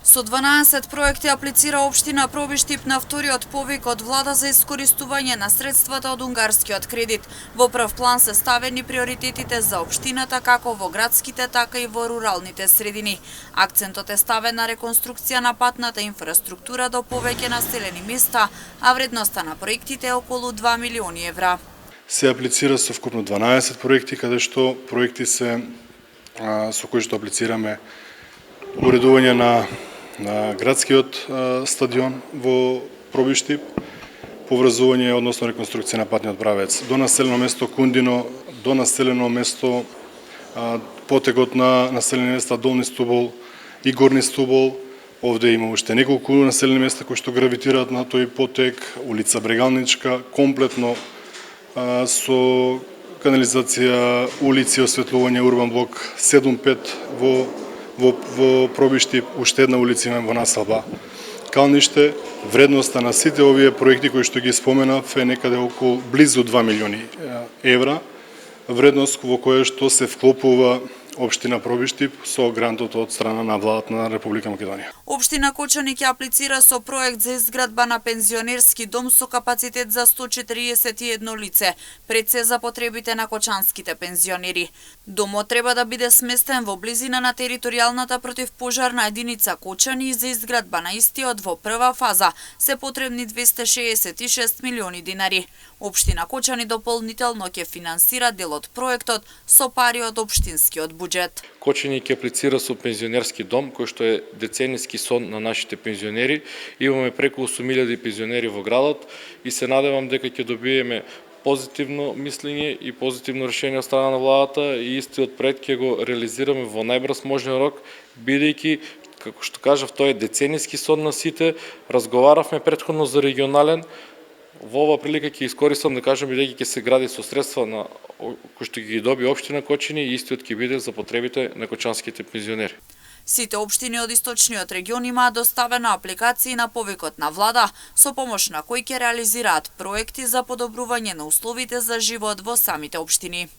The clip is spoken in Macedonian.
Со 12 проекти аплицира општина Пробиштип на вториот повик од влада за искористување на средствата од унгарскиот кредит. Во прв план се ставени приоритетите за општината како во градските, така и во руралните средини. Акцентот е ставен на реконструкција на патната инфраструктура до повеќе населени места, а вредноста на проектите е околу 2 милиони евра. Се аплицира со вкупно 12 проекти, каде што проекти се со кои што аплицираме уредување на градскиот стадион во Пробиштип, поврзување, односно реконструкција на патниот правец до населено место Кундино, до населено место потегот на населени места Долни Стубол и Горни Стубол. Овде има уште неколку населени места кои што гравитираат на тој потек, улица Брегалничка, комплетно со канализација, улици, осветлување, урбан блок 7-5 во Пробиштип, уште една улица имаме во населба Калниште. Вредноста на сите овие проекти кои што ги споменав е некаде околу близу 2 милиони евра, вредност во која што се вклопува општина Пробиштип со грантот од страна на владата на Република Македонија. Општина Кочани ќе аплицира со проект за изградба на пензионерски дом со капацитет за 141 лице, пред се за потребите на кочанските пензионери. Домот треба да биде сместен во близина на територијалната противпожарна единица Кочани и за изградба на истиот во прва фаза се потребни 266 милиони динари. Општина Кочани дополнително ќе финансира дел од проектот со пари од општинскиот буџет. Кочани ќе аплицира со пензионерски дом, кој што е деценијски сон на нашите пензионери. Имаме преку 8.000 пензионери во градот и се надевам дека ќе добиеме позитивно мислење и позитивно решение од страна на владата и истиот проект ќе го реализираме во најбрз можен рок, бидејќи, како што кажав, тој е деценијски сон на сите. Разговаравме претходно за регионален. Во ова прилика ќе искористам да кажам бидејќи ќе се гради со средства на кои што ги доби општина Кочани и истиот ќе биде за потребите на кочанските пензионери. Сите општини од источниот регион имаат доставено апликации на повикот на влада, со помош на кои ќе реализираат проекти за подобрување на условите за живот во самите општини.